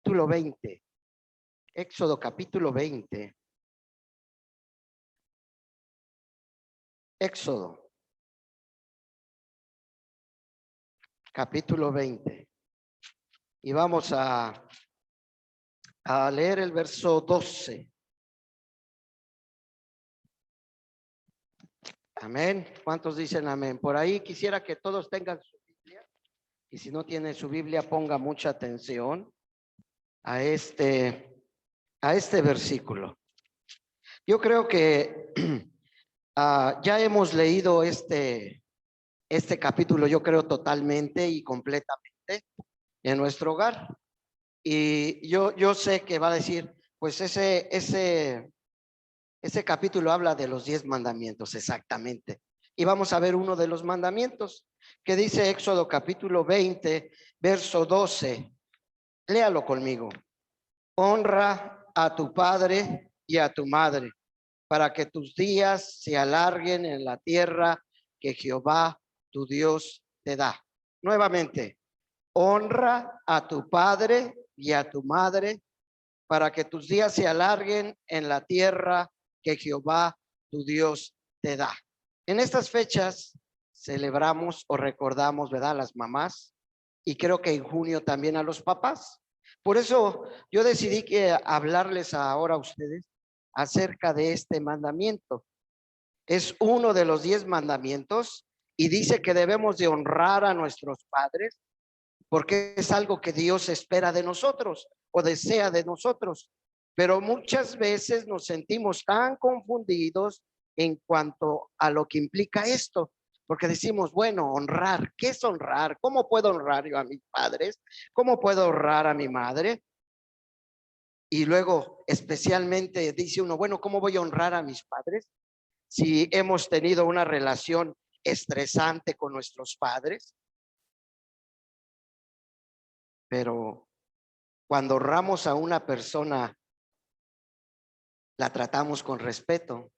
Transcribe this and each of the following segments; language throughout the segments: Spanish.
capítulo 20. Éxodo capítulo 20. Éxodo capítulo 20. Y vamos a leer el verso 12. Amén. ¿Cuántos dicen amén? Por ahí quisiera que todos tengan su Biblia. Y si no tienen su Biblia, ponga mucha atención a este versículo. Yo creo que ya hemos leído este capítulo, yo creo totalmente y completamente en nuestro hogar. Y yo sé que va a decir, pues ese capítulo habla de los 10 mandamientos, exactamente. Y vamos a ver uno de los mandamientos que dice Éxodo capítulo 20, verso 12. Léalo conmigo. Honra a tu padre y a tu madre, para que tus días se alarguen en la tierra que Jehová tu Dios te da. Nuevamente, honra a tu padre y a tu madre, para que tus días se alarguen en la tierra que Jehová tu Dios te da. En estas fechas celebramos o recordamos, ¿verdad?, a las mamás, y creo que en junio también a los papás. Por eso yo decidí que hablarles ahora a ustedes acerca de este mandamiento. Es uno de los 10 mandamientos y dice que debemos de honrar a nuestros padres porque es algo que Dios espera de nosotros o desea de nosotros. Pero muchas veces nos sentimos tan confundidos en cuanto a lo que implica esto, porque decimos, bueno, honrar, ¿qué es honrar? ¿Cómo puedo honrar yo a mis padres? ¿Cómo puedo honrar a mi madre? Y luego, especialmente dice uno, bueno, ¿cómo voy a honrar a mis padres si hemos tenido una relación estresante con nuestros padres? Pero cuando honramos a una persona, la tratamos con respeto.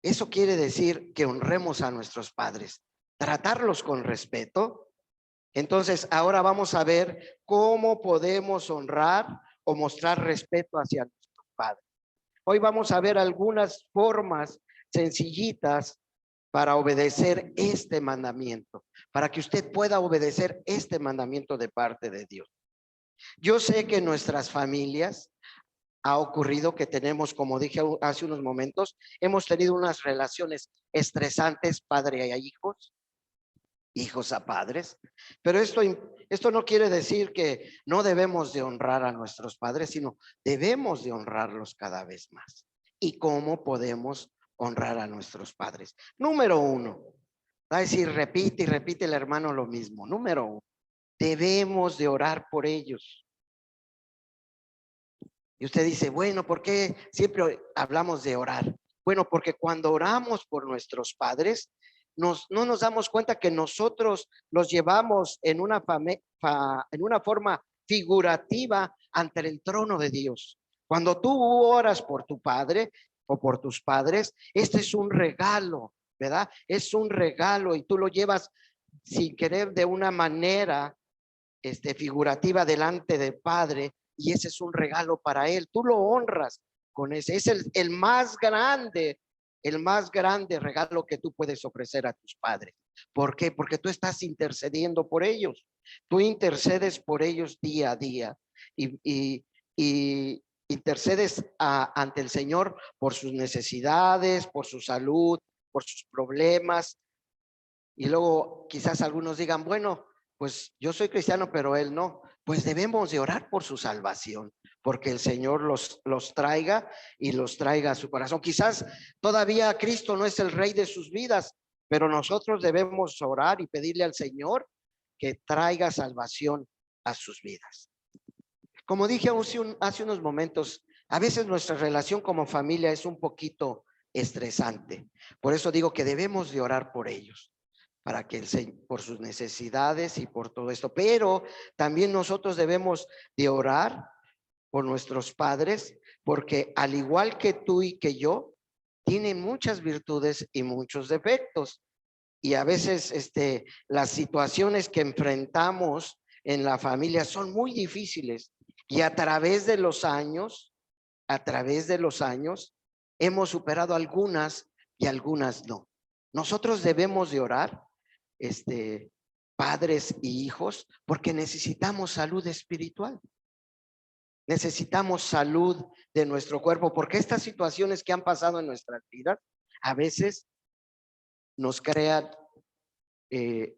Eso quiere decir que honremos a nuestros padres, tratarlos con respeto. Entonces, ahora vamos a ver cómo podemos honrar o mostrar respeto hacia nuestros padres. Hoy vamos a ver algunas formas sencillitas para obedecer este mandamiento, para que usted pueda obedecer este mandamiento de parte de Dios. Yo sé que en nuestras familias ha ocurrido que tenemos, como dije hace unos momentos, hemos tenido unas relaciones estresantes padre a hijos, hijos a padres, pero esto no quiere decir que no debemos de honrar a nuestros padres, sino debemos de honrarlos cada vez más. ¿Y cómo podemos honrar a nuestros padres? Número 1, va a decir, repite y repite el hermano lo mismo. Número 1, debemos de orar por ellos. Y usted dice, bueno, ¿por qué siempre hablamos de orar? Bueno, porque cuando oramos por nuestros padres, no nos damos cuenta que nosotros los llevamos en una forma figurativa ante el trono de Dios. Cuando tú oras por tu padre o por tus padres, este es un regalo, ¿verdad? Es un regalo y tú lo llevas sin querer de una manera figurativa delante del Padre, y ese es un regalo para él. Tú lo honras con ese. Es el más grande regalo que tú puedes ofrecer a tus padres. ¿Por qué? Porque tú estás intercediendo por ellos. Tú intercedes por ellos día a día y intercedes ante el Señor por sus necesidades, por su salud, por sus problemas. Y luego quizás algunos digan, bueno, pues yo soy cristiano, pero él no. Pues debemos de orar por su salvación, porque el Señor los traiga y los traiga a su corazón. Quizás todavía Cristo no es el rey de sus vidas, pero nosotros debemos orar y pedirle al Señor que traiga salvación a sus vidas. Como dije hace unos momentos, a veces nuestra relación como familia es un poquito estresante. Por eso digo que debemos de orar por ellos, para que por sus necesidades y por todo esto. Pero también nosotros debemos de orar por nuestros padres, porque al igual que tú y que yo, tienen muchas virtudes y muchos defectos. Y a veces las situaciones que enfrentamos en la familia son muy difíciles. Y a través de los años, hemos superado algunas y algunas no. Nosotros debemos de orar, padres y hijos, porque necesitamos salud espiritual. Necesitamos salud de nuestro cuerpo, porque estas situaciones que han pasado en nuestras vidas a veces nos crean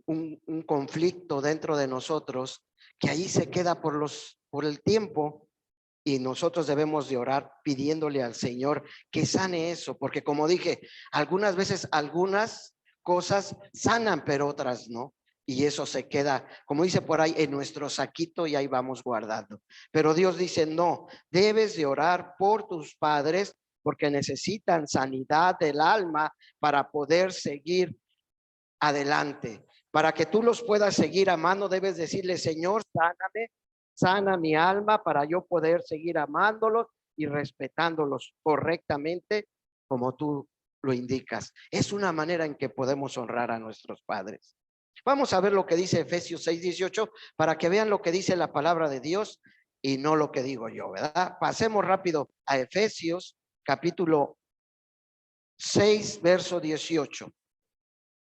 un conflicto dentro de nosotros que ahí se queda por el tiempo, y nosotros debemos de orar pidiéndole al Señor que sane eso, porque como dije, algunas veces algunas cosas sanan, pero otras no. Y eso se queda, como dice por ahí, en nuestro saquito, y ahí vamos guardando. Pero Dios dice, no, debes de orar por tus padres porque necesitan sanidad del alma para poder seguir adelante. Para que tú los puedas seguir amando, debes decirle, Señor, sáname, sana mi alma para yo poder seguir amándolos y respetándolos correctamente como tú lo indicas. Es una manera en que podemos honrar a nuestros padres. Vamos a ver lo que dice Efesios 6:18 para que vean lo que dice la palabra de Dios y no lo que digo yo, ¿verdad? Pasemos rápido a Efesios capítulo 6, verso 18.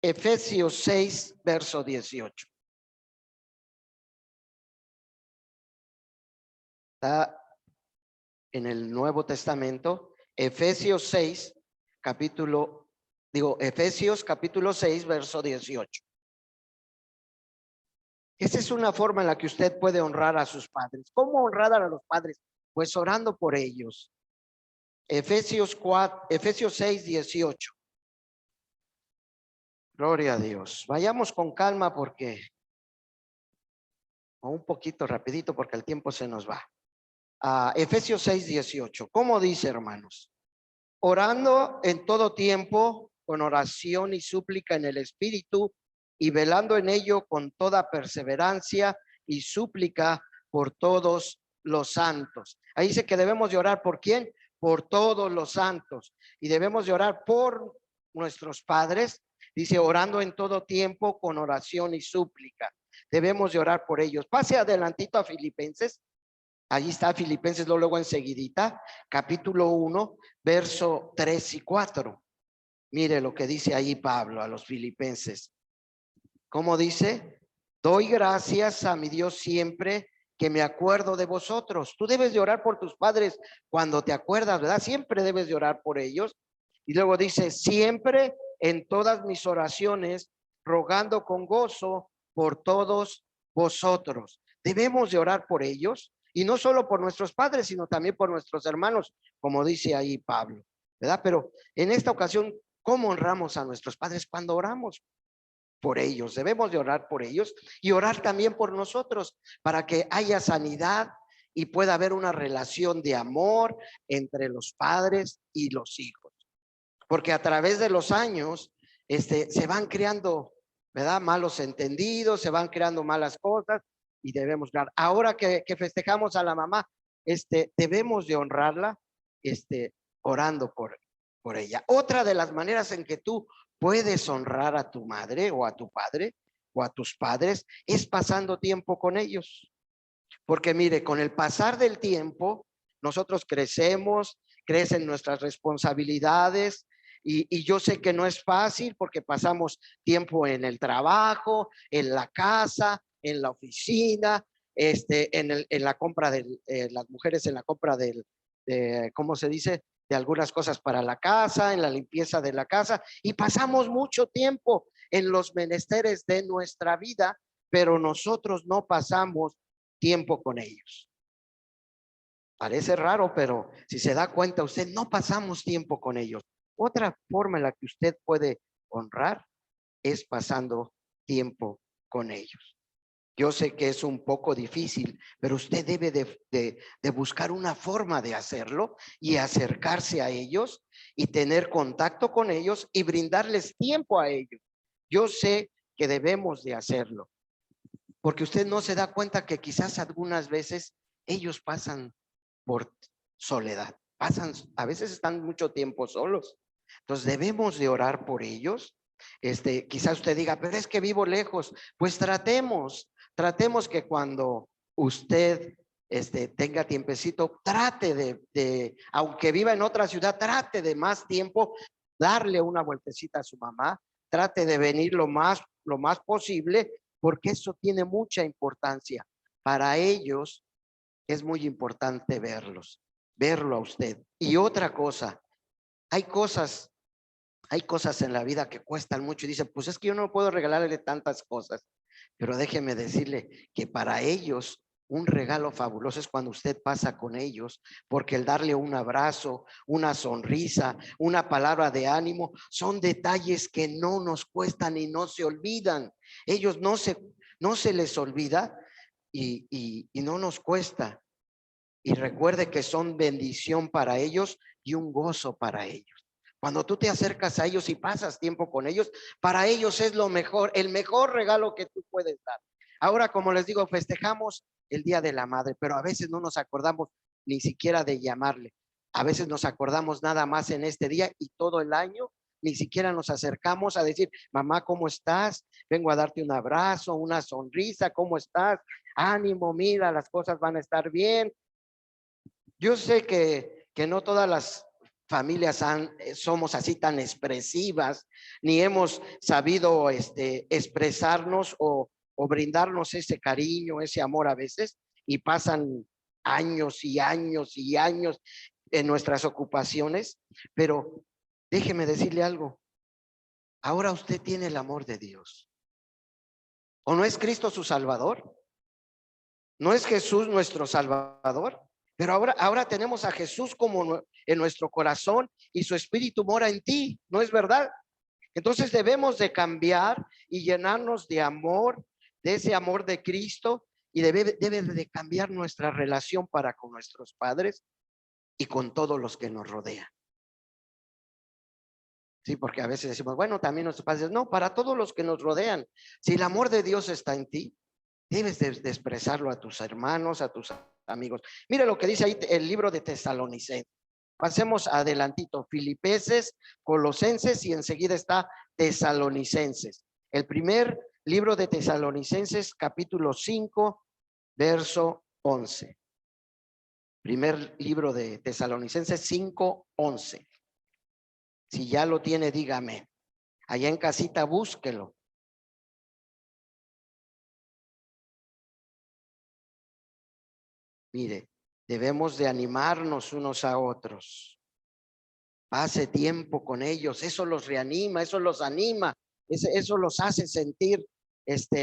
Efesios 6, verso 18. Está en el Nuevo Testamento. Efesios 6, Efesios capítulo 6, verso 18. Esa es una forma en la que usted puede honrar a sus padres. ¿Cómo honrar a los padres? Pues orando por ellos. Efesios 6, 18. Gloria a Dios. Vayamos con calma porque, o un poquito rapidito porque el tiempo se nos va. Efesios 6, 18. ¿Cómo dice, hermanos? Orando en todo tiempo, con oración y súplica en el Espíritu, y velando en ello con toda perseverancia y súplica por todos los santos. Ahí dice que debemos de orar ¿por quién? Por todos los santos. Y debemos de orar por nuestros padres. Dice, orando en todo tiempo con oración y súplica. Debemos de orar por ellos. Pase adelantito a Filipenses. Allí está Filipenses, luego enseguidita, capítulo 1, verso 3 y 4. Mire lo que dice ahí Pablo a los filipenses. ¿Cómo dice? Doy gracias a mi Dios siempre que me acuerdo de vosotros. Tú debes de orar por tus padres cuando te acuerdas, ¿verdad? Siempre debes de orar por ellos. Y luego dice, siempre en todas mis oraciones, rogando con gozo por todos vosotros. Debemos de orar por ellos. Y no solo por nuestros padres, sino también por nuestros hermanos, como dice ahí Pablo, ¿verdad? Pero en esta ocasión, ¿cómo honramos a nuestros padres? Cuando oramos por ellos. Debemos de orar por ellos y orar también por nosotros para que haya sanidad y pueda haber una relación de amor entre los padres y los hijos. Porque a través de los años, se van creando, ¿verdad? Malos entendidos, se van creando malas cosas. Y debemos dar, ahora que festejamos a la mamá, debemos de honrarla, orando por ella. Otra de las maneras en que tú puedes honrar a tu madre o a tu padre o a tus padres es pasando tiempo con ellos. Porque mire, con el pasar del tiempo, nosotros crecen nuestras responsabilidades, y yo sé que no es fácil porque pasamos tiempo en el trabajo, en la casa, en la oficina, en la compra las mujeres en la compra ¿cómo se dice? De algunas cosas para la casa, en la limpieza de la casa, y pasamos mucho tiempo en los menesteres de nuestra vida, pero nosotros no pasamos tiempo con ellos. Parece raro, pero si se da cuenta usted, no pasamos tiempo con ellos. Otra forma en la que usted puede honrar es pasando tiempo con ellos. Yo sé que es un poco difícil, pero usted debe de buscar una forma de hacerlo y acercarse a ellos y tener contacto con ellos y brindarles tiempo a ellos. Yo sé que debemos de hacerlo, porque usted no se da cuenta que quizás algunas veces ellos pasan por soledad, a veces están mucho tiempo solos. Entonces debemos de orar por ellos. Quizás usted diga, pero es que vivo lejos. Pues tratemos que cuando usted tenga tiempecito, trate aunque viva en otra ciudad, trate de más tiempo, darle una vueltecita a su mamá, trate de venir lo más posible, porque eso tiene mucha importancia. Para ellos es muy importante verlo a usted. Y otra cosa, hay cosas en la vida que cuestan mucho y dicen, pues es que yo no puedo regalarle tantas cosas, pero déjeme decirle que para ellos un regalo fabuloso es cuando usted pasa con ellos, porque el darle un abrazo, una sonrisa, una palabra de ánimo, son detalles que no nos cuestan y no se olvidan. Ellos no se les olvida y no nos cuesta. Y recuerde que son bendición para ellos y un gozo para ellos. Cuando tú te acercas a ellos y pasas tiempo con ellos, para ellos es lo mejor, el mejor regalo que tú puedes dar. Ahora, como les digo, festejamos el Día de la Madre, pero a veces no nos acordamos ni siquiera de llamarle. A veces nos acordamos nada más en este día y todo el año ni siquiera nos acercamos a decir, mamá, ¿cómo estás? Vengo a darte un abrazo, una sonrisa, ¿cómo estás? Ánimo, mira, las cosas van a estar bien. Yo sé que no todas las familias somos así tan expresivas, ni hemos sabido expresarnos o brindarnos ese cariño, ese amor a veces, y pasan años y años y años en nuestras ocupaciones, pero déjeme decirle algo, ahora usted tiene el amor de Dios. ¿O no es Cristo su Salvador? ¿No es Jesús nuestro Salvador? Pero ahora tenemos a Jesús como en nuestro corazón y su espíritu mora en ti, ¿no es verdad? Entonces debemos de cambiar y llenarnos de amor, de ese amor de Cristo, y debe de cambiar nuestra relación para con nuestros padres y con todos los que nos rodean. Sí, porque a veces decimos, bueno, también nuestros padres, no, para todos los que nos rodean. Si el amor de Dios está en ti, debes de expresarlo a tus hermanos, a tus amigos. Mira lo que dice ahí el libro de Tesalonicenses. Pasemos adelantito, Filipenses, Colosenses y enseguida está Tesalonicenses. El primer libro de Tesalonicenses, capítulo 5, verso 11. Primer libro de Tesalonicenses 5, 11. Si ya lo tiene, dígame. Allá en casita, búsquelo. Mire, debemos de animarnos unos a otros. Pase tiempo con ellos, eso los reanima, eso los anima, eso los hace sentir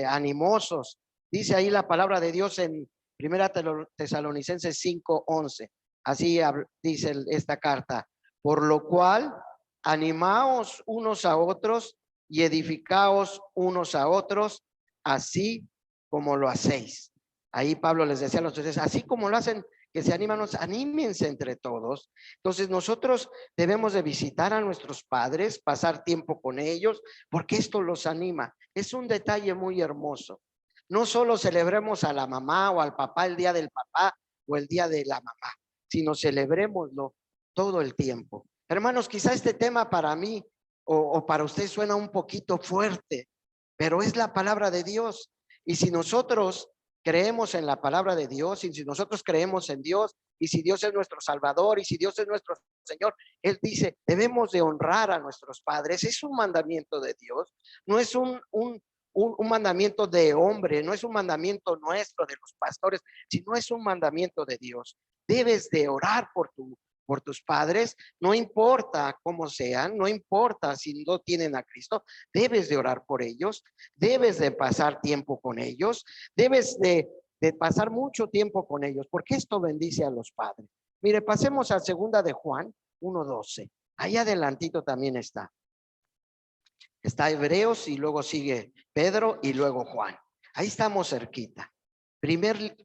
animosos. Dice ahí la palabra de Dios en Primera Tesalonicenses 5:11. Así dice esta carta. Por lo cual, animaos unos a otros y edificaos unos a otros, así como lo hacéis. Ahí Pablo les decía a los tres, así como lo hacen, que se animan, anímense entre todos. Entonces nosotros debemos de visitar a nuestros padres, pasar tiempo con ellos, porque esto los anima. Es un detalle muy hermoso. No solo celebremos a la mamá o al papá el día del papá o el día de la mamá, sino celebrémoslo todo el tiempo. Hermanos, quizá este tema para mí o para usted suena un poquito fuerte, pero es la palabra de Dios. Y si nosotros creemos en la palabra de Dios y si nosotros creemos en Dios y si Dios es nuestro Salvador y si Dios es nuestro Señor, Él dice, debemos de honrar a nuestros padres. Es un mandamiento de Dios, no es un mandamiento de hombre, no es un mandamiento nuestro de los pastores, sino es un mandamiento de Dios. Debes de orar por tus padres, no importa cómo sean, no importa si no tienen a Cristo, debes de orar por ellos, debes de pasar tiempo con ellos, debes de pasar mucho tiempo con ellos, porque esto bendice a los padres. Mire, pasemos a segunda de Juan 1:12. Ahí adelantito también está. Está Hebreos y luego sigue Pedro y luego Juan. Ahí estamos cerquita. Primer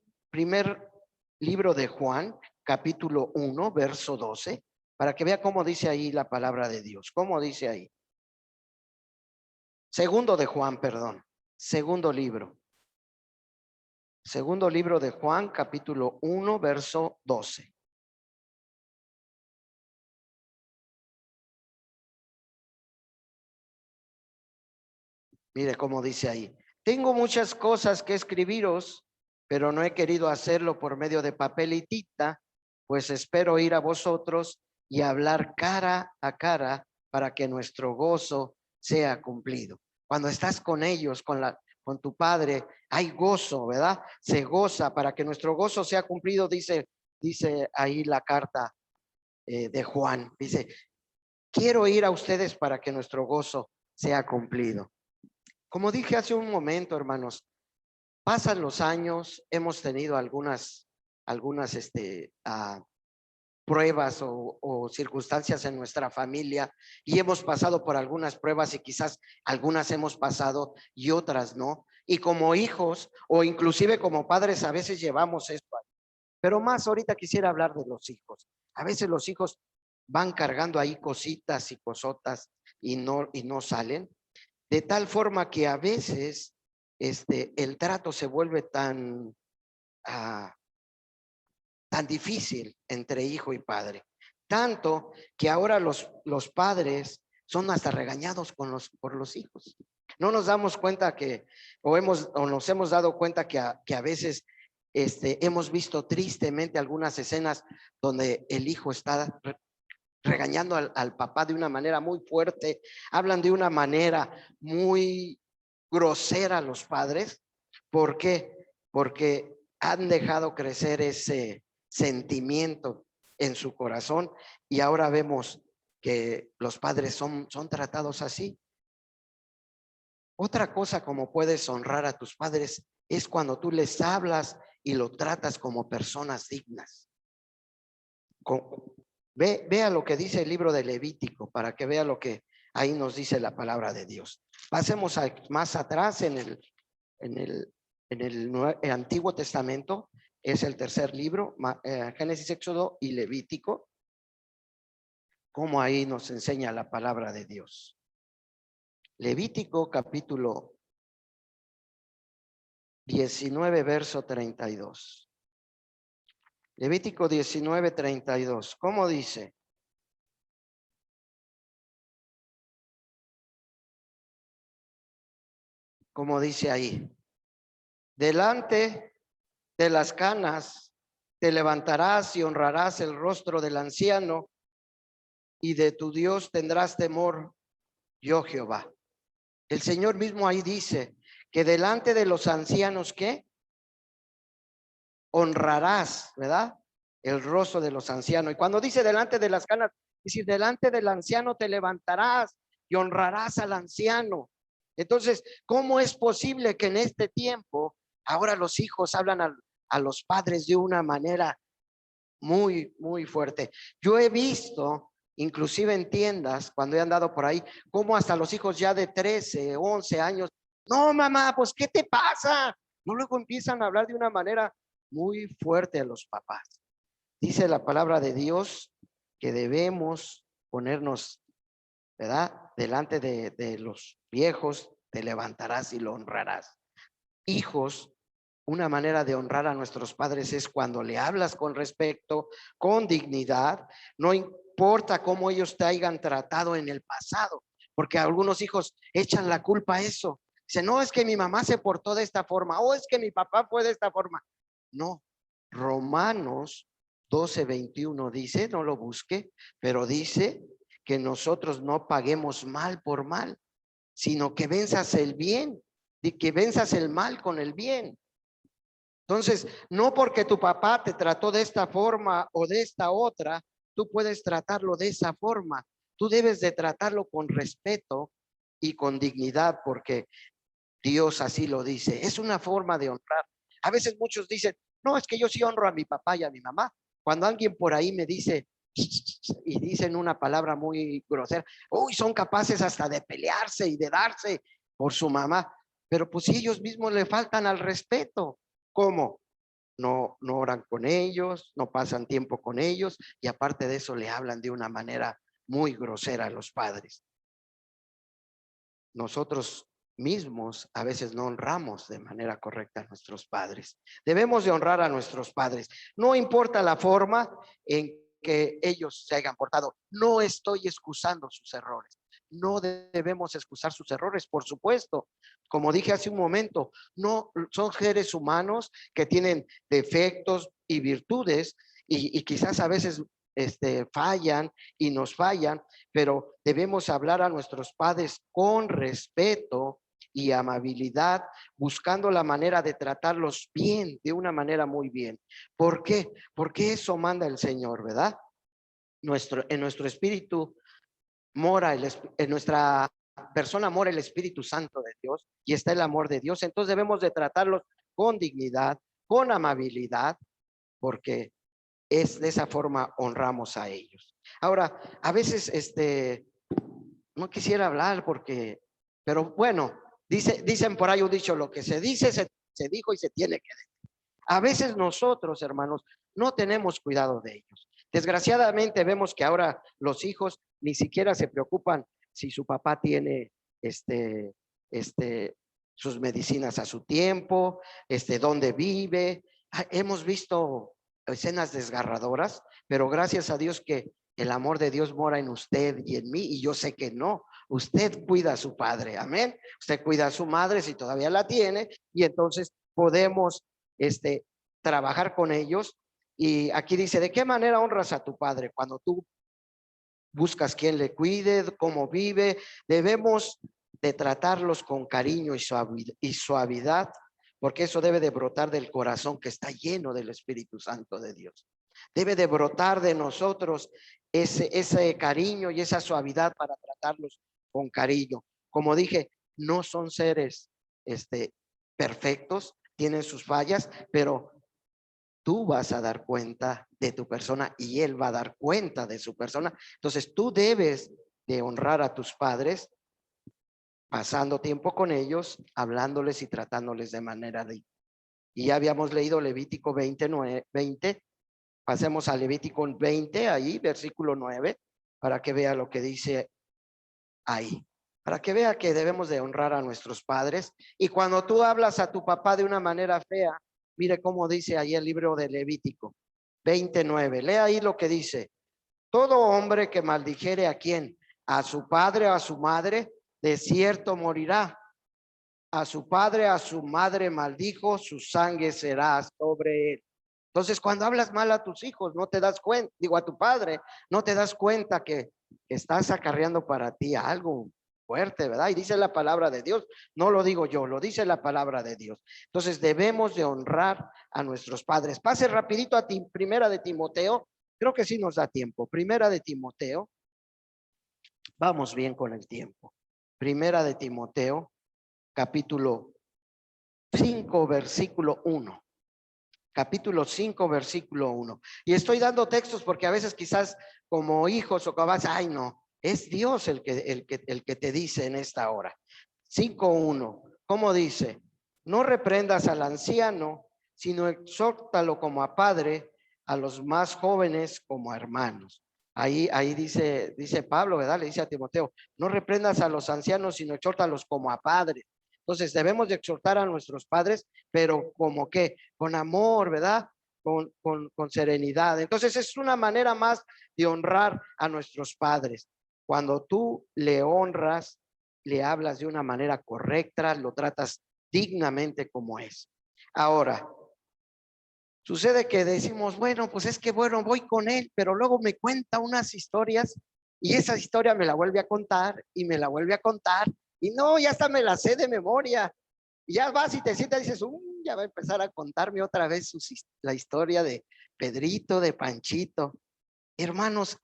libro de Juan, capítulo 1, verso 12, para que vea cómo dice ahí la palabra de Dios. ¿Cómo dice ahí? Segundo de Juan, perdón. Segundo libro. Segundo libro de Juan, capítulo 1, verso 12. Mire cómo dice ahí. Tengo muchas cosas que escribiros, pero no he querido hacerlo por medio de papel y tinta, pues espero ir a vosotros y hablar cara a cara para que nuestro gozo sea cumplido. Cuando estás con ellos, con tu padre, hay gozo, ¿verdad? Se goza para que nuestro gozo sea cumplido, dice ahí la carta de Juan. Dice, quiero ir a ustedes para que nuestro gozo sea cumplido. Como dije hace un momento, hermanos, pasan los años, hemos tenido algunas pruebas o circunstancias en nuestra familia y hemos pasado por algunas pruebas y quizás algunas hemos pasado y otras no. Y como hijos o inclusive como padres a veces llevamos esto. Pero más ahorita quisiera hablar de los hijos. A veces los hijos van cargando ahí cositas y cosotas y no salen. De tal forma que a veces el trato se vuelve tan difícil entre hijo y padre. Tanto que ahora los padres son hasta regañados por los hijos. No nos damos cuenta o nos hemos dado cuenta que a veces hemos visto tristemente algunas escenas donde el hijo está regañando al papá de una manera muy fuerte, hablan de una manera muy grosera a los padres. ¿Por qué? Porque han dejado crecer ese sentimiento en su corazón y ahora vemos que los padres son tratados así. Otra cosa como puedes honrar a tus padres es cuando tú les hablas y lo tratas como personas dignas. Vea lo que dice el libro de Levítico para que vea lo que ahí nos dice la palabra de Dios. Pasemos más atrás en el Antiguo Testamento, es el tercer libro, Génesis, Éxodo y Levítico, como ahí nos enseña la palabra de Dios. Levítico capítulo 19, verso 32. Levítico 19, 32. ¿Cómo dice? Como dice ahí, delante de las canas te levantarás y honrarás el rostro del anciano y de tu Dios tendrás temor, yo Jehová. El Señor mismo ahí dice que delante de los ancianos, ¿qué? Honrarás, ¿verdad? El rostro de los ancianos. Y cuando dice delante de las canas, es decir, delante del anciano te levantarás y honrarás al anciano. Entonces, ¿cómo es posible que en este tiempo ahora los hijos hablan a los padres de una manera muy, muy fuerte? Yo he visto, inclusive en tiendas, cuando he andado por ahí, cómo hasta los hijos ya de 13, 11 años, no, mamá, pues, ¿qué te pasa? No, luego empiezan a hablar de una manera muy fuerte a los papás. Dice la palabra de Dios que debemos ponernos, ¿verdad? Delante de los viejos, te levantarás y lo honrarás. Hijos, una manera de honrar a nuestros padres es cuando le hablas con respeto, con dignidad, no importa cómo ellos te hayan tratado en el pasado, porque algunos hijos echan la culpa a eso. Dicen, no, es que mi mamá se portó de esta forma, o es que mi papá fue de esta forma. No, Romanos 12:21 dice, no lo busque, pero dice que nosotros no paguemos mal por mal, sino que venzas el bien, y que venzas el mal con el bien. Entonces, no porque tu papá te trató de esta forma o de esta otra, tú puedes tratarlo de esa forma. Tú debes de tratarlo con respeto y con dignidad, porque Dios así lo dice. Es una forma de honrar. A veces muchos dicen, no, es que yo sí honro a mi papá y a mi mamá. Cuando alguien por ahí me dice y dicen una palabra muy grosera, uy, son capaces hasta de pelearse y de darse por su mamá, pero pues si ellos mismos le faltan al respeto. ¿Cómo? No oran con ellos, no pasan tiempo con ellos y aparte de eso le hablan de una manera muy grosera a los padres. Nosotros mismos a veces no honramos de manera correcta a nuestros padres. Debemos de honrar a nuestros padres. No importa la forma en que ellos se hayan portado. No estoy excusando sus errores, no debemos excusar sus errores, por supuesto. Como dije hace un momento, no son seres humanos que tienen defectos y virtudes y quizás a veces fallan y nos fallan, pero debemos hablar a nuestros padres con respeto y amabilidad, buscando la manera de tratarlos bien, de una manera muy bien. ¿Por qué? Porque eso manda el Señor, ¿verdad? En nuestro espíritu mora en nuestra persona mora el Espíritu Santo de Dios y está el amor de Dios. Entonces debemos de tratarlos con dignidad, con amabilidad, porque es de esa forma honramos a ellos. Ahora, a veces no quisiera hablar pero bueno, dicen por ahí un dicho, lo que se dice se dijo y se tiene que decir. A veces nosotros, hermanos, no tenemos cuidado de ellos. Desgraciadamente vemos que ahora los hijos ni siquiera se preocupan si su papá tiene este, este, sus medicinas a su tiempo, dónde vive. Hemos visto escenas desgarradoras, pero gracias a Dios que el amor de Dios mora en usted y en mí, y yo sé que no. Usted cuida a su padre, amén. Usted cuida a su madre si todavía la tiene, y entonces podemos trabajar con ellos. Y aquí dice, ¿de qué manera honras a tu padre? Cuando tú buscas quien le cuide, cómo vive, debemos de tratarlos con cariño y suavidad, porque eso debe de brotar del corazón que está lleno del Espíritu Santo de Dios. Debe de brotar de nosotros ese cariño y esa suavidad para tratarlos con cariño. Como dije, no son seres perfectos, tienen sus fallas, pero tú vas a dar cuenta de tu persona y él va a dar cuenta de su persona. Entonces tú debes de honrar a tus padres pasando tiempo con ellos, hablándoles y tratándoles de manera de... Y ya habíamos leído Levítico 20. Pasemos a Levítico 20, ahí, versículo 9, para que vea lo que dice ahí. Para que vea que debemos de honrar a nuestros padres. Y cuando tú hablas a tu papá de una manera fea, mire cómo dice ahí el libro de Levítico 29. Lea ahí lo que dice. Todo hombre que maldijere ¿a quién? A su padre o a su madre, de cierto morirá. A su padre, a su madre maldijo, su sangre será sobre él. Entonces, cuando hablas mal a tus hijos, no te das cuenta, digo a tu padre, no te das cuenta que estás acarreando para ti algo fuerte, ¿verdad? Y dice la palabra de Dios, no lo digo yo, lo dice la palabra de Dios. Entonces, debemos de honrar a nuestros padres. Pase rapidito a Primera de Timoteo, creo que sí nos da tiempo. Primera de Timoteo, vamos bien con el tiempo. Primera de Timoteo, capítulo 5, versículo 1. Capítulo 5, versículo 1. Y estoy dando textos porque a veces quizás como hijos o cabas, ay no, es Dios el que te dice en esta hora. 5:1, ¿cómo dice? No reprendas al anciano, sino exhórtalo como a padre, a los más jóvenes como a hermanos. Ahí dice Pablo, ¿verdad? Le dice a Timoteo, no reprendas a los ancianos, sino exhórtalos como a padres. Entonces debemos de exhortar a nuestros padres, pero como que con amor, ¿verdad? Con serenidad. Entonces es una manera más de honrar a nuestros padres. Cuando tú le honras, le hablas de una manera correcta, lo tratas dignamente como es. Ahora, sucede que decimos, bueno, pues es que bueno, voy con él, pero luego me cuenta unas historias y esa historia me la vuelve a contar y me la vuelve a contar y no, ya hasta me la sé de memoria. Y ya vas y te sientas y dices, ya va a empezar a contarme otra vez la historia de Pedrito, de Panchito. Hermanos,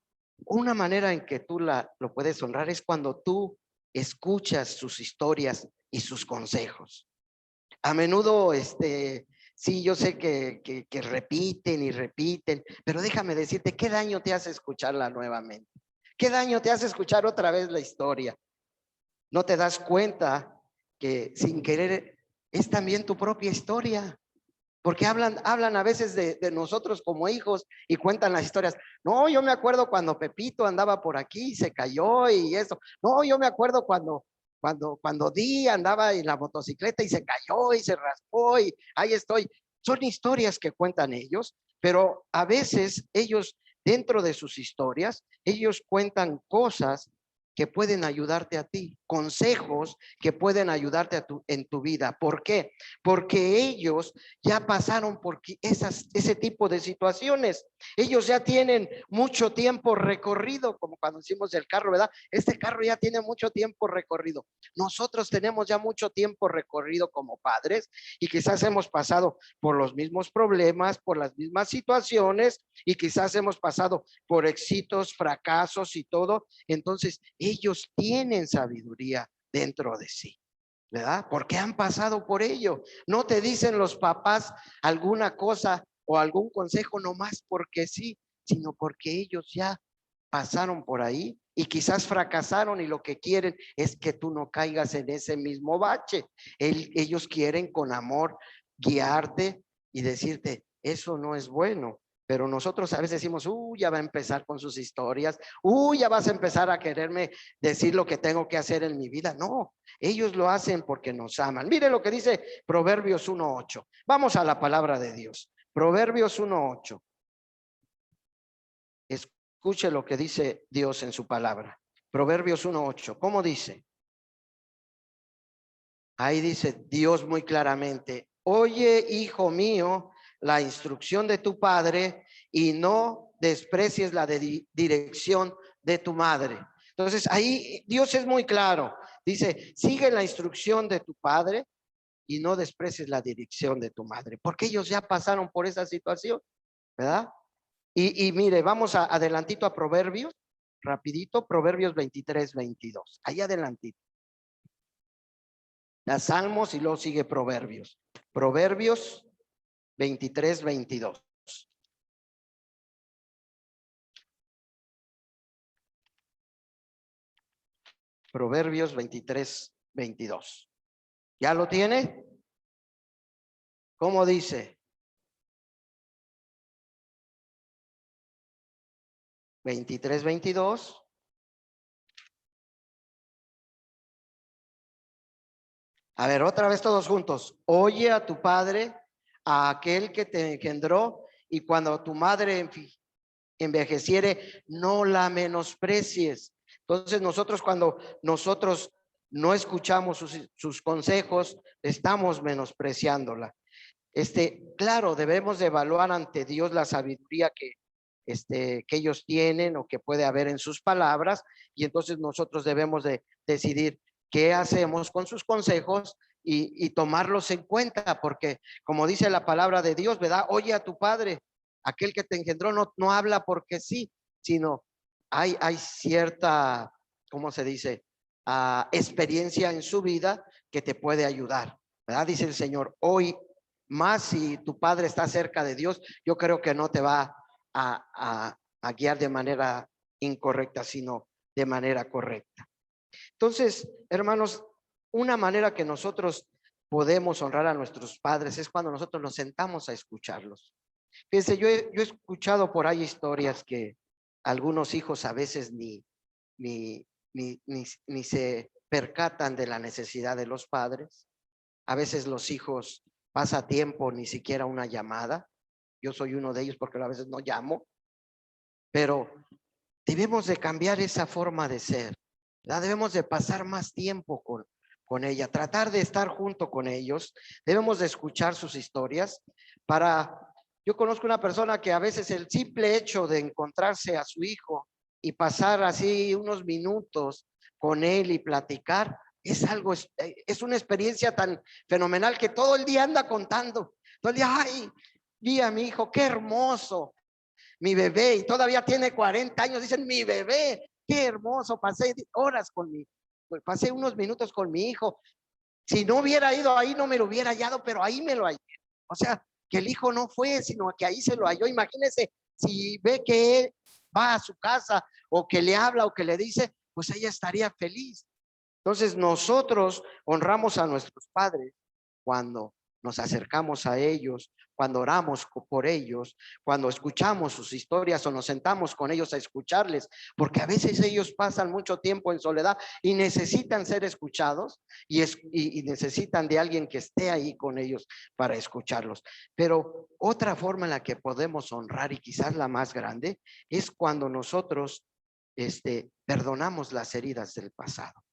una manera en que tú lo puedes honrar es cuando tú escuchas sus historias y sus consejos. A menudo, sí, yo sé que repiten y repiten, pero déjame decirte, ¿qué daño te hace escucharla nuevamente? ¿Qué daño te hace escuchar otra vez la historia? No te das cuenta que sin querer es también tu propia historia, porque hablan a veces de nosotros como hijos y cuentan las historias. No, yo me acuerdo cuando Pepito andaba por aquí y se cayó y eso. No, yo me acuerdo cuando Di andaba en la motocicleta y se cayó y se raspó y ahí estoy. Son historias que cuentan ellos, pero a veces ellos, dentro de sus historias, ellos cuentan cosas que pueden ayudarte a ti, consejos que pueden ayudarte en tu vida. ¿Por qué? Porque ellos ya pasaron por ese tipo de situaciones. Ellos ya tienen mucho tiempo recorrido, como cuando decimos del carro, ¿verdad? Este carro ya tiene mucho tiempo recorrido. Nosotros tenemos ya mucho tiempo recorrido como padres y quizás hemos pasado por los mismos problemas, por las mismas situaciones y quizás hemos pasado por éxitos, fracasos y todo. Entonces, ellos tienen sabiduría dentro de sí, ¿verdad? Porque han pasado por ello. No te dicen los papás alguna cosa o algún consejo nomás porque sí, sino porque ellos ya pasaron por ahí y quizás fracasaron y lo que quieren es que tú no caigas en ese mismo bache. Ellos quieren con amor guiarte y decirte, eso no es bueno. Pero nosotros a veces decimos, ya va a empezar con sus historias, ya vas a empezar a quererme decir lo que tengo que hacer en mi vida. No, ellos lo hacen porque nos aman. Mire lo que dice Proverbios 1:8. Vamos a la palabra de Dios. Proverbios 1:8. Escuche lo que dice Dios en su palabra. Proverbios 1:8. ¿Cómo dice? Ahí dice Dios muy claramente, oye, hijo mío, la instrucción de tu padre y no desprecies la dirección de tu madre. Entonces ahí Dios es muy claro. Dice, sigue la instrucción de tu padre y no desprecies la dirección de tu madre, porque ellos ya pasaron por esa situación, ¿verdad? Y mire, vamos adelantito a Proverbios, rapidito, Proverbios 23:22, ahí adelantito. A Salmos y luego sigue Proverbios. Proverbios 23:22. Proverbios 23:22. ¿Ya lo tiene? ¿Cómo dice? 23:22. A ver, otra vez todos juntos. Oye a tu padre, a aquel que te engendró, y cuando tu madre envejeciere, no la menosprecies. Entonces cuando nosotros no escuchamos sus consejos, estamos menospreciándola. Claro, debemos de evaluar ante Dios la sabiduría que ellos tienen o que puede haber en sus palabras, y entonces nosotros debemos de decidir qué hacemos con sus consejos y tomarlos en cuenta, porque como dice la palabra de Dios, ¿verdad? Oye a tu padre, aquel que te engendró no habla porque sí, sino hay cierta, ¿cómo se dice? Experiencia en su vida que te puede ayudar, ¿verdad? Dice el Señor, hoy más si tu padre está cerca de Dios, yo creo que no te va a guiar de manera incorrecta, sino de manera correcta. Entonces, hermanos, una manera que nosotros podemos honrar a nuestros padres es cuando nosotros nos sentamos a escucharlos. Fíjense, yo he escuchado por ahí historias que algunos hijos a veces ni se percatan de la necesidad de los padres. A veces los hijos pasa tiempo, ni siquiera una llamada. Yo soy uno de ellos porque a veces no llamo, pero debemos de cambiar esa forma de ser. Debemos de pasar más tiempo con ella, tratar de estar junto con ellos. Debemos de escuchar sus historias yo conozco una persona que a veces el simple hecho de encontrarse a su hijo y pasar así unos minutos con él y platicar, es una experiencia tan fenomenal que todo el día anda contando. Todo el día, ay, vi a mi hijo, qué hermoso, mi bebé, y todavía tiene 40 años, dicen, mi bebé, qué hermoso, pasé unos minutos con mi hijo. Si no hubiera ido ahí, no me lo hubiera hallado, pero ahí me lo hallé. O sea, que el hijo no fue, sino que ahí se lo halló. Imagínese, si ve que él va a su casa o que le habla o que le dice, pues ella estaría feliz. Entonces nosotros honramos a nuestros padres cuando nos acercamos a ellos, cuando oramos por ellos, cuando escuchamos sus historias o nos sentamos con ellos a escucharles, porque a veces ellos pasan mucho tiempo en soledad y necesitan ser escuchados y necesitan de alguien que esté ahí con ellos para escucharlos. Pero otra forma en la que podemos honrar, y quizás la más grande, es cuando nosotros perdonamos las heridas del pasado.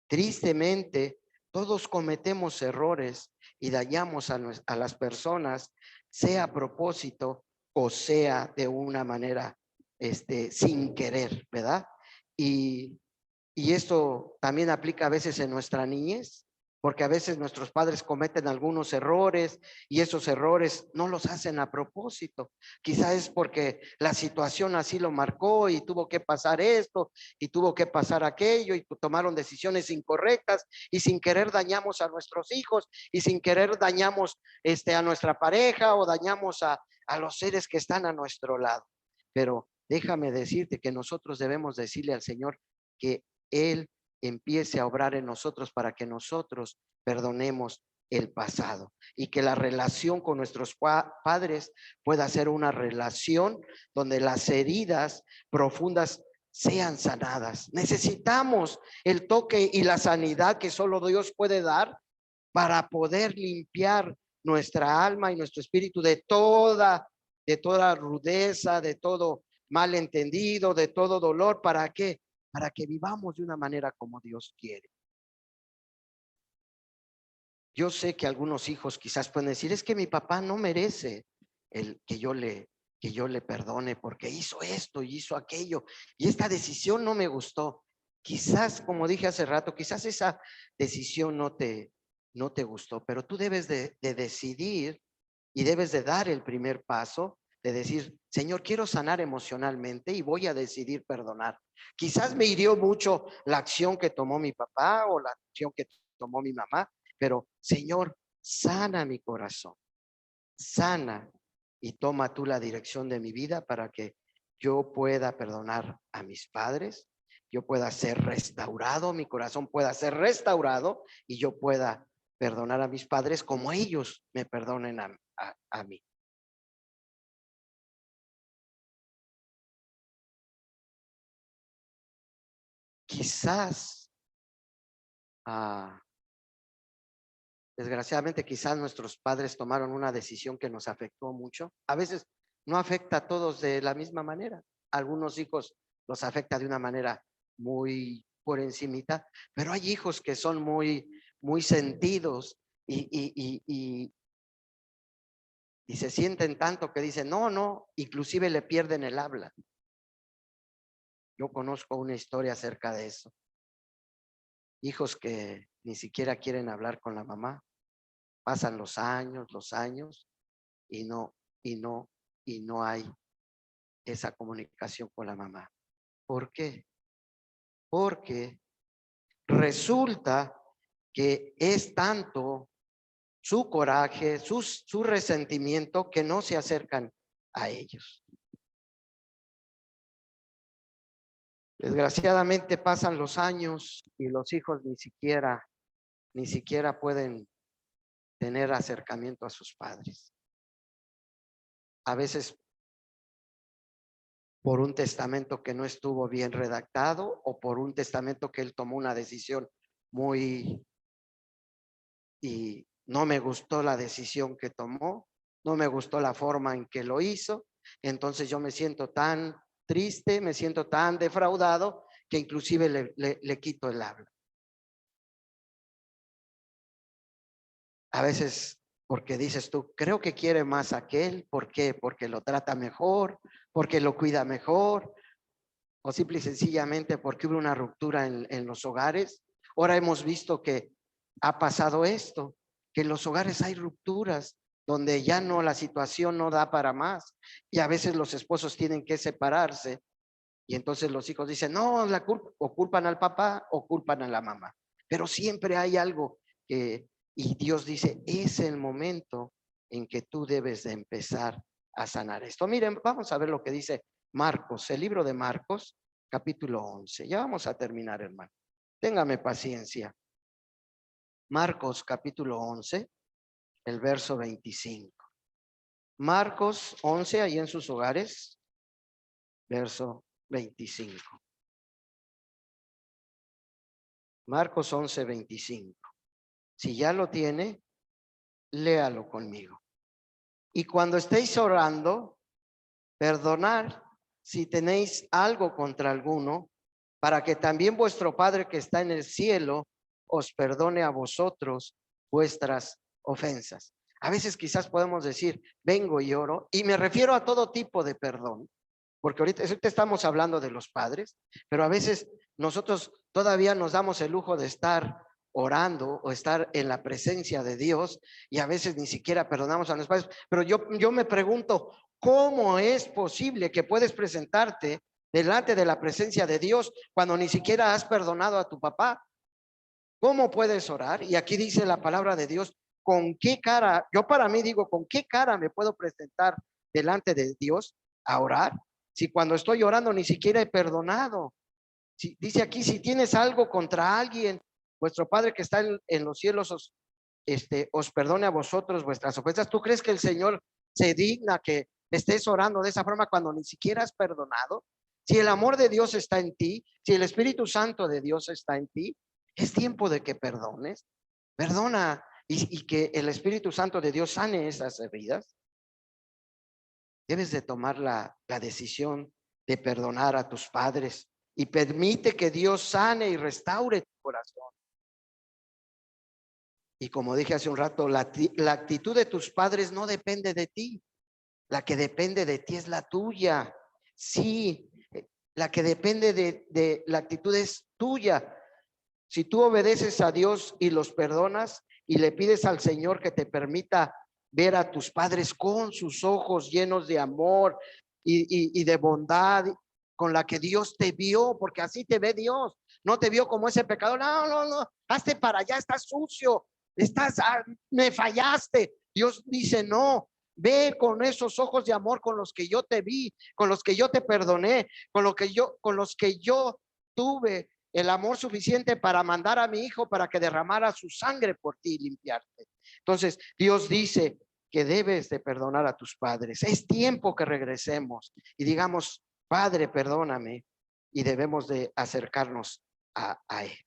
Tristemente, todos cometemos errores y dañamos a las personas, sea a propósito o sea de una manera sin querer, ¿verdad? Y esto también aplica a veces en nuestra niñez, porque a veces nuestros padres cometen algunos errores y esos errores no los hacen a propósito. Quizás es porque la situación así lo marcó y tuvo que pasar esto y tuvo que pasar aquello y tomaron decisiones incorrectas y sin querer dañamos a nuestros hijos y sin querer dañamos a nuestra pareja o dañamos a los seres que están a nuestro lado. Pero déjame decirte que nosotros debemos decirle al Señor que Él empiece a obrar en nosotros para que nosotros perdonemos el pasado y que la relación con nuestros padres pueda ser una relación donde las heridas profundas sean sanadas. Necesitamos el toque y la sanidad que solo Dios puede dar para poder limpiar nuestra alma y nuestro espíritu de toda rudeza, de todo malentendido, de todo dolor. ¿Para qué? Para que vivamos de una manera como Dios quiere. Yo sé que algunos hijos quizás pueden decir, es que mi papá no merece que yo le perdone porque hizo esto y hizo aquello y esta decisión no me gustó. Quizás, como dije hace rato, quizás esa decisión no te gustó, pero tú debes de decidir y debes de dar el primer paso de decir, Señor, quiero sanar emocionalmente y voy a decidir perdonar. Quizás me hirió mucho la acción que tomó mi papá o la acción que tomó mi mamá, pero Señor, sana mi corazón, sana y toma tú la dirección de mi vida para que yo pueda perdonar a mis padres, yo pueda ser restaurado, mi corazón pueda ser restaurado y yo pueda perdonar a mis padres como ellos me perdonen a mí. Quizás, desgraciadamente, quizás nuestros padres tomaron una decisión que nos afectó mucho. A veces no afecta a todos de la misma manera. Algunos hijos los afecta de una manera muy por encimita, pero hay hijos que son muy sentidos y se sienten tanto que dicen, no, inclusive le pierden el habla. Yo conozco una historia acerca de eso. Hijos que ni siquiera quieren hablar con la mamá. Pasan los años y no hay esa comunicación con la mamá. ¿Por qué? Porque resulta que es tanto su coraje, su resentimiento que no se acercan a ellos. Desgraciadamente pasan los años y los hijos ni siquiera pueden tener acercamiento a sus padres. A veces por un testamento que no estuvo bien redactado o por un testamento que él tomó una decisión y no me gustó la decisión que tomó, no me gustó la forma en que lo hizo, entonces yo me siento tan triste, me siento tan defraudado que inclusive le quito el habla. A veces porque dices tú, creo que quiere más a aquel, ¿por qué? Porque lo trata mejor, porque lo cuida mejor, o simple y sencillamente porque hubo una ruptura en los hogares. Ahora hemos visto que ha pasado esto, que en los hogares hay rupturas donde ya no, la situación no da para más y a veces los esposos tienen que separarse y entonces los hijos dicen, no, o culpan al papá o culpan a la mamá, pero siempre hay algo y Dios dice, es el momento en que tú debes de empezar a sanar esto. Miren, vamos a ver lo que dice Marcos, el libro de Marcos, capítulo 11. Ya vamos a terminar, hermano. Téngame paciencia. Marcos, capítulo 11, el verso 25. Marcos 11, ahí en sus hogares, verso 25. Marcos 11, 25. Si ya lo tiene, léalo conmigo. Y cuando estéis orando, perdonar si tenéis algo contra alguno, para que también vuestro Padre que está en el cielo os perdone a vosotros vuestras ofensas. A veces quizás podemos decir, vengo y oro, y me refiero a todo tipo de perdón, porque ahorita estamos hablando de los padres, pero a veces nosotros todavía nos damos el lujo de estar orando o estar en la presencia de Dios y a veces ni siquiera perdonamos a los padres. Pero yo me pregunto, ¿cómo es posible que puedes presentarte delante de la presencia de Dios cuando ni siquiera has perdonado a tu papá? ¿Cómo puedes orar? Y aquí dice la palabra de Dios, ¿con qué cara? Yo para mí digo, ¿con qué cara me puedo presentar delante de Dios a orar? Si cuando estoy orando ni siquiera he perdonado. Si, dice aquí, si tienes algo contra alguien, vuestro Padre que está en los cielos os perdone a vosotros vuestras ofensas. ¿Tú crees que el Señor se digna que estés orando de esa forma cuando ni siquiera has perdonado? Si el amor de Dios está en ti, si el Espíritu Santo de Dios está en ti, es tiempo de que perdones. Perdona y que el Espíritu Santo de Dios sane esas heridas. Debes de tomar la decisión de perdonar a tus padres y permite que Dios sane y restaure tu corazón. Y como dije hace un rato, la actitud de tus padres no depende de ti. La que depende de ti es la tuya. Sí, la que depende de la actitud es tuya. Si tú obedeces a Dios y los perdonas y le pides al Señor que te permita ver a tus padres con sus ojos llenos de amor y de bondad con la que Dios te vio, porque así te ve Dios. No te vio como ese pecador. No, hazte para allá, estás sucio, me fallaste. Dios dice, no, ve con esos ojos de amor con los que yo te vi, con los que yo te perdoné, con los que yo tuve el amor suficiente para mandar a mi hijo para que derramara su sangre por ti y limpiarte. Entonces, Dios dice que debes de perdonar a tus padres. Es tiempo que regresemos y digamos, Padre, perdóname, y debemos de acercarnos a él.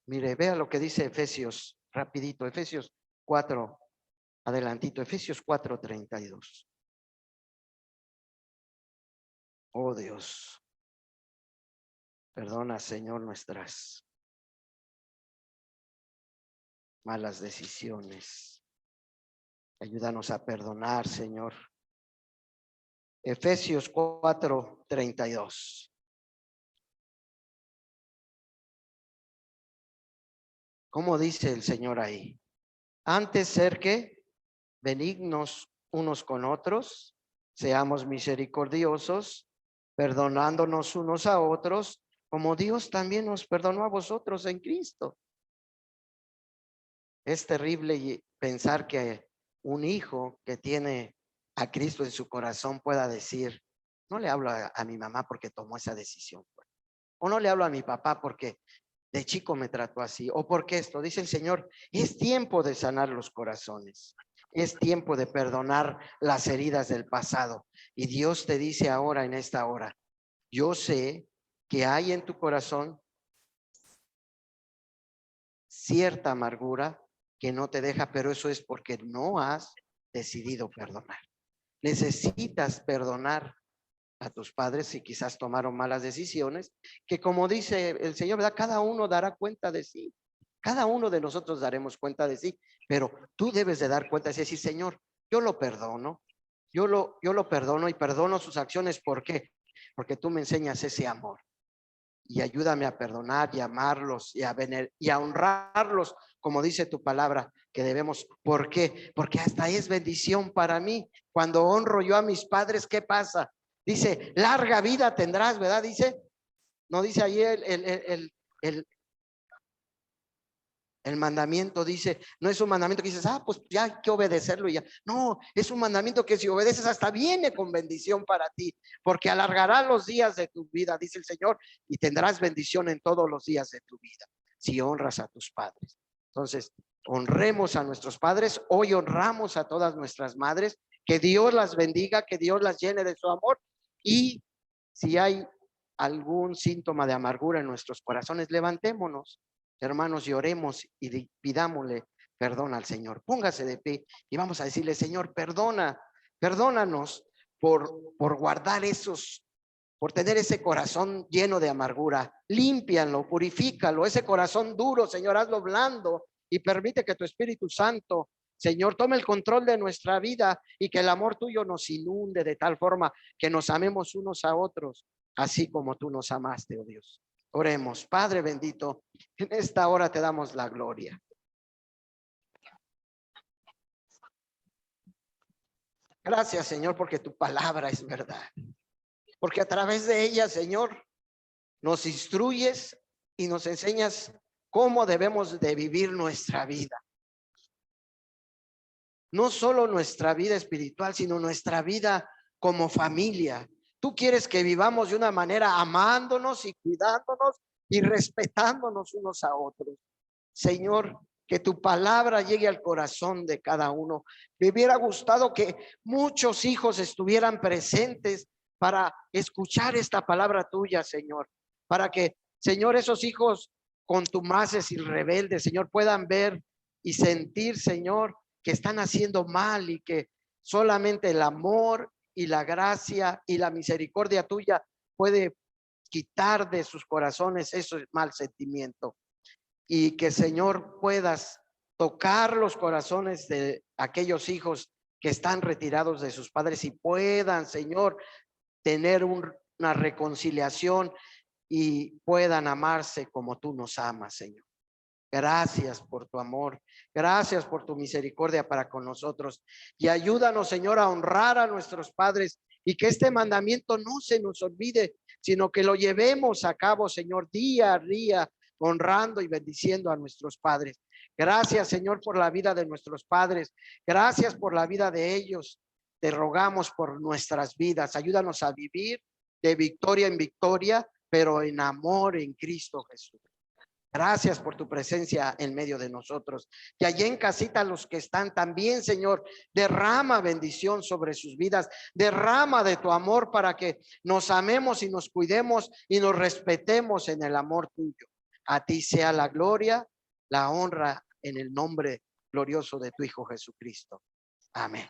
Mire, vea lo que dice Efesios, rapidito, Efesios 4, adelantito, Efesios 4:32. Oh Dios, perdona, Señor, nuestras malas decisiones. Ayúdanos a perdonar, Señor. Efesios 4:32. ¿Cómo dice el Señor ahí? Antes ser que benignos unos con otros, seamos misericordiosos, perdonándonos unos a otros, como Dios también nos perdonó a vosotros en Cristo. Es terrible pensar que un hijo que tiene a Cristo en su corazón pueda decir, no le hablo a mi mamá porque tomó esa decisión, o no le hablo a mi papá porque de chico me trató así, o porque esto, dice el Señor, es tiempo de sanar los corazones, es tiempo de perdonar las heridas del pasado. Y Dios te dice ahora, en esta hora, yo sé que hay en tu corazón cierta amargura que no te deja, pero eso es porque no has decidido perdonar. Necesitas perdonar a tus padres si quizás tomaron malas decisiones, que como dice el Señor, ¿verdad? Cada uno dará cuenta de sí. Cada uno de nosotros daremos cuenta de sí, pero tú debes de dar cuenta y decir, Señor, yo lo perdono, yo lo perdono y perdono sus acciones. ¿Por qué? Porque tú me enseñas ese amor y ayúdame a perdonar y a amarlos y a venerar y a honrarlos, como dice tu palabra que debemos. ¿Por qué? Porque hasta es bendición para mí. Cuando honro yo a mis padres, ¿qué pasa? Dice, larga vida tendrás, ¿verdad? Dice, no dice ahí el mandamiento, dice, no es un mandamiento que dices, pues ya hay que obedecerlo y ya. No, es un mandamiento que si obedeces hasta viene con bendición para ti, porque alargará los días de tu vida, dice el Señor, y tendrás bendición en todos los días de tu vida, si honras a tus padres. Entonces, honremos a nuestros padres, hoy honramos a todas nuestras madres, que Dios las bendiga, que Dios las llene de su amor, y si hay algún síntoma de amargura en nuestros corazones, levantémonos, hermanos, y oremos y pidámosle perdón al Señor. Póngase de pie y vamos a decirle, Señor, perdónanos por guardar por tener ese corazón lleno de amargura. Límpialo, purifícalo, ese corazón duro, Señor, hazlo blando y permite que tu Espíritu Santo, Señor, tome el control de nuestra vida y que el amor tuyo nos inunde de tal forma que nos amemos unos a otros, así como tú nos amaste, oh Dios. Oremos. Padre bendito, en esta hora te damos la gloria. Gracias, Señor, porque tu palabra es verdad. Porque a través de ella, Señor, nos instruyes y nos enseñas cómo debemos de vivir nuestra vida. No solo nuestra vida espiritual, sino nuestra vida como familia. Tú quieres que vivamos de una manera amándonos y cuidándonos y respetándonos unos a otros. Señor, que tu palabra llegue al corazón de cada uno. Me hubiera gustado que muchos hijos estuvieran presentes para escuchar esta palabra tuya, Señor. Para que, Señor, esos hijos contumaces y rebeldes, Señor, puedan ver y sentir, Señor, que están haciendo mal y que solamente el amor y la gracia y la misericordia tuya puede quitar de sus corazones ese mal sentimiento. Y que, Señor, puedas tocar los corazones de aquellos hijos que están retirados de sus padres y puedan, Señor, tener una reconciliación y puedan amarse como tú nos amas, Señor. Gracias por tu amor, gracias por tu misericordia para con nosotros y ayúdanos, Señor, a honrar a nuestros padres y que este mandamiento no se nos olvide, sino que lo llevemos a cabo, Señor, día a día, honrando y bendiciendo a nuestros padres. Gracias, Señor, por la vida de nuestros padres. Gracias por la vida de ellos. Te rogamos por nuestras vidas. Ayúdanos a vivir de victoria en victoria, pero en amor en Cristo Jesús. Gracias por tu presencia en medio de nosotros. Que allí en casita los que están también, Señor, derrama bendición sobre sus vidas. Derrama de tu amor para que nos amemos y nos cuidemos y nos respetemos en el amor tuyo. A ti sea la gloria, la honra en el nombre glorioso de tu Hijo Jesucristo. Amén.